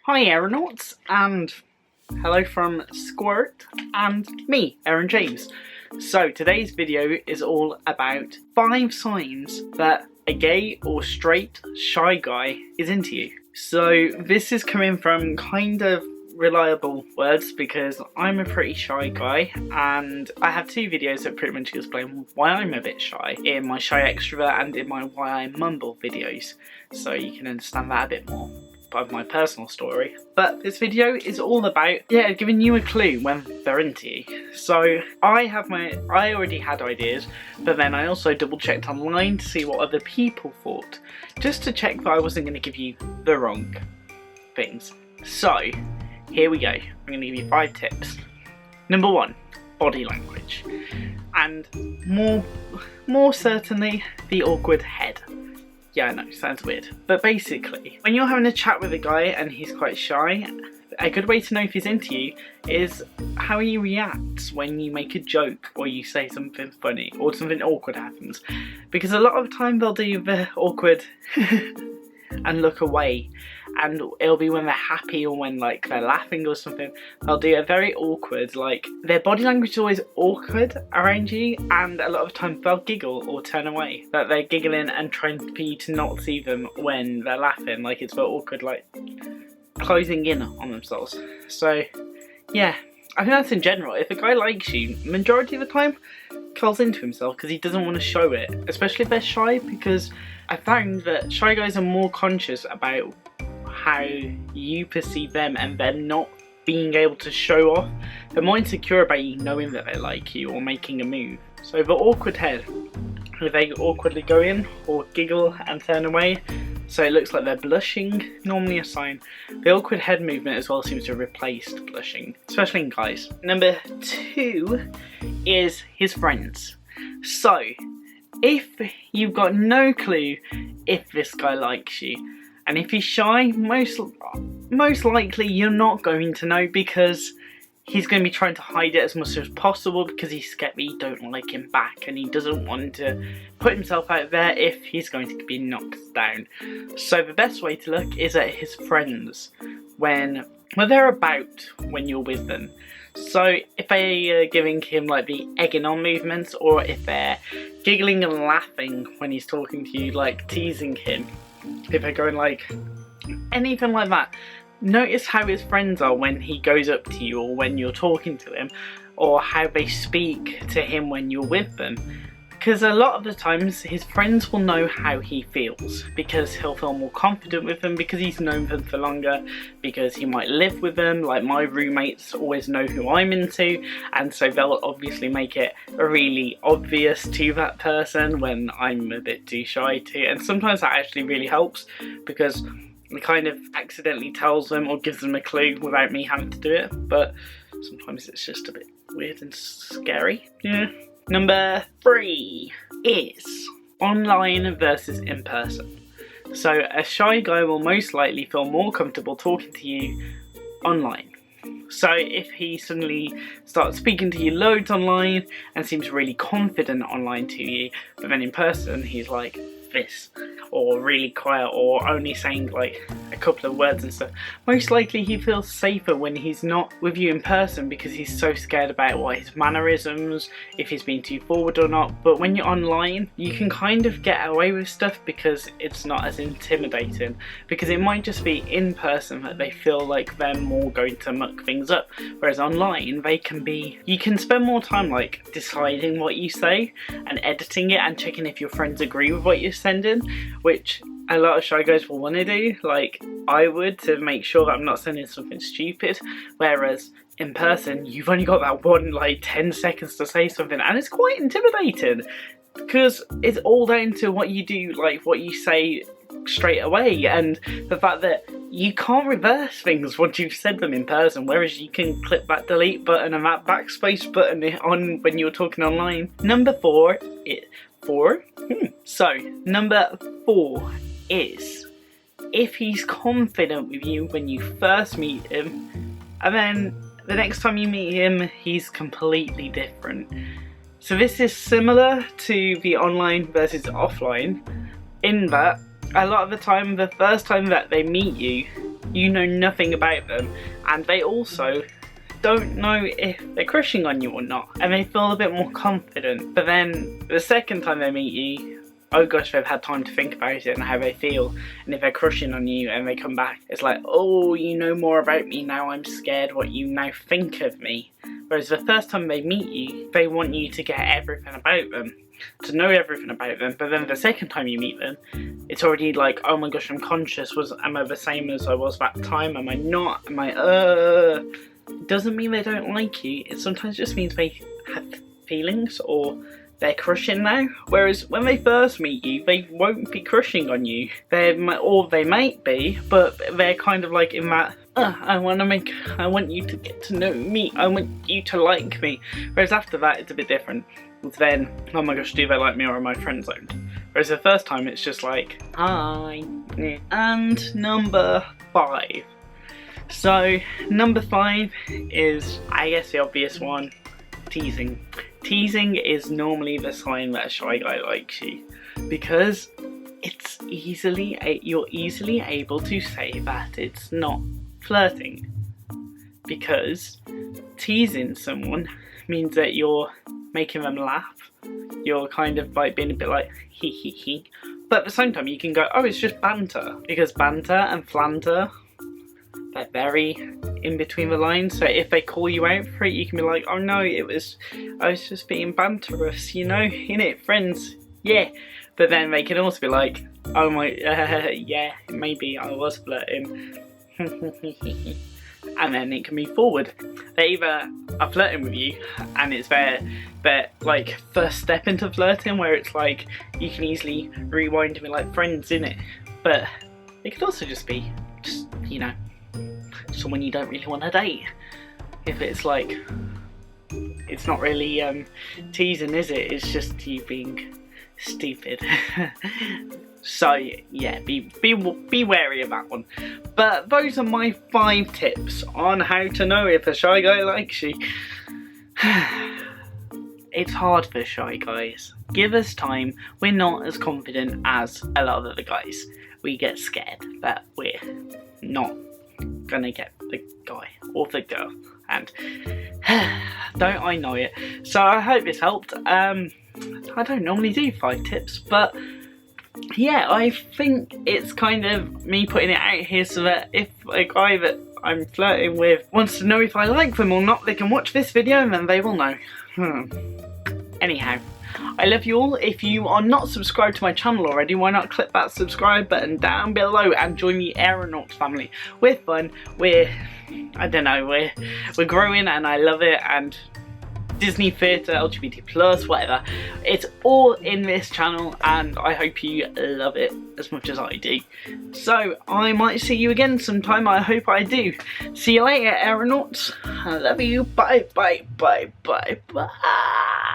Hi aeronauts, and hello from Squirt and me, Aaron James. So today's video is all about 5 signs that a gay or straight shy guy is into you. So this is coming from kind of reliable words because I'm a pretty shy guy, and I have 2 videos that pretty much explain why I'm a bit shy, in my shy extrovert and in my why I mumble videos, so you can understand that a bit more of my personal story. But this video is all about, giving you a clue when they're into you. So I already had ideas, but then I also double checked online to see what other people thought, just to check that I wasn't going to give you the wrong things. So here we go. I'm going to give you 5 tips. Number 1, body language, and more certainly the awkward head. Yeah, I know, sounds weird. But basically, when you're having a chat with a guy and he's quite shy, a good way to know if he's into you is how he reacts when you make a joke or you say something funny or something awkward happens. Because a lot of the time they'll do the awkward and look away, and it'll be when they're happy or when like they're laughing or something, they'll do a very awkward, like their body language is always awkward around you, and a lot of times they'll giggle or turn away, that they're giggling and trying for you to not see them when they're laughing, like it's very awkward, like closing in on themselves. So yeah, I think that's in general. If a guy likes you, majority of the time curls into himself because he doesn't want to show it, especially if they're shy, because I found that shy guys are more conscious about how you perceive them and they're not being able to show off. They're more insecure about you knowing that they like you or making a move. So the awkward head, if they awkwardly go in or giggle and turn away, so it looks like they're blushing, normally a sign. The awkward head movement as well seems to have replaced blushing, especially in guys. Number 2 is his friends. So if you've got no clue if this guy likes you, and if he's shy, most likely you're not going to know, because he's going to be trying to hide it as much as possible because he's scared that you don't like him back, and he doesn't want to put himself out there if he's going to be knocked down. So the best way to look is at his friends when they're about when you're with them. So if they are giving him like the egging on movements, or if they're giggling and laughing when he's talking to you, like teasing him, if they're going like anything like that, notice how his friends are when he goes up to you or when you're talking to him, or how they speak to him when you're with them. Because a lot of the times his friends will know how he feels, because he'll feel more confident with them because he's known them for longer, because he might live with them. Like my roommates always know who I'm into, and so they'll obviously make it really obvious to that person when I'm a bit too shy to, and sometimes that actually really helps because it kind of accidentally tells them or gives them a clue without me having to do it, but sometimes it's just a bit weird and scary. Yeah. Number 3 is online versus in person. So a shy guy will most likely feel more comfortable talking to you online. So if he suddenly starts speaking to you loads online and seems really confident online to you, but then in person he's like this, or really quiet, or only saying like a couple of words and stuff, most likely he feels safer when he's not with you in person because he's so scared about what his mannerisms, if he's being too forward or not. But when you're online, you can kind of get away with stuff because it's not as intimidating, because it might just be in person that they feel like they're more going to muck things up, whereas online you can spend more time like deciding what you say and editing it and checking if your friends agree with what you're sending, which a lot of shy guys will want to do, like I would, to make sure that I'm not sending something stupid. Whereas in person, you've only got that one like 10 seconds to say something, and it's quite intimidating because it's all down to what you do, like what you say straight away, and the fact that you can't reverse things once you've said them in person, whereas you can click that delete button and that backspace button on when you're talking online. Number 4 is if he's confident with you when you first meet him, and then the next time you meet him he's completely different. So this is similar to the online versus offline, in that a lot of the time, the first time that they meet you, you know nothing about them, and they also don't know if they're crushing on you or not, and they feel a bit more confident. But then the second time they meet you, oh gosh, they've had time to think about it and how they feel, and if they're crushing on you and they come back, it's like, oh, you know more about me now, I'm scared what you now think of me. Whereas the first time they meet you, they want you to get everything about them, to know everything about them. But then the second time you meet them, it's already like, oh my gosh, I'm conscious, am I the same as I was that time, am I not, am I, It doesn't mean they don't like you, it sometimes just means they have feelings, or they're crushing now. Whereas when they first meet you, they won't be crushing on you. Or they might be, but they're kind of like in that, I want you to get to know me, I want you to like me. Whereas after that, it's a bit different. Then, oh my gosh, do they like me or am I friend zoned? Whereas the first time, it's just like, hi. And number 5. So, number 5 is, I guess the obvious one, teasing. Teasing is normally the sign that a shy guy likes you, because it's you're easily able to say that it's not flirting, because teasing someone means that you're making them laugh, you're kind of like being a bit like hee hee hee, but at the same time you can go, oh, it's just banter, because banter and flanter, they're very in between the lines. So if they call you out for it, you can be like, oh no, I was just being banterous, you know, innit, friends, yeah. But then they can also be like, oh my, yeah, maybe I was flirting. And then it can move forward. They either are flirting with you, and it's their like first step into flirting, where it's like you can easily rewind and be like, friends, innit. But it could also just be, you know, someone you don't really want to date. If it's like, it's not really teasing, is it? It's just you being stupid. So yeah, be wary of that one. But those are my 5 tips on how to know if a shy guy likes you. It's hard for shy guys. Give us time. We're not as confident as a lot of other guys. We get scared that we're not gonna get the guy or the girl, and don't I know it. So I hope this helped. I don't normally do 5 tips, but yeah, I think it's kind of me putting it out here so that if a guy that I'm flirting with wants to know if I like them or not, they can watch this video and then they will know. Anyhow, I love you all. If you are not subscribed to my channel already, why not click that subscribe button down below and join the Aeronaut family. We're fun, I don't know, we're growing and I love it, and Disney theatre, LGBT+, whatever. It's all in this channel and I hope you love it as much as I do. So I might see you again sometime, I hope I do. See you later, Aeronauts. I love you, bye bye bye bye bye.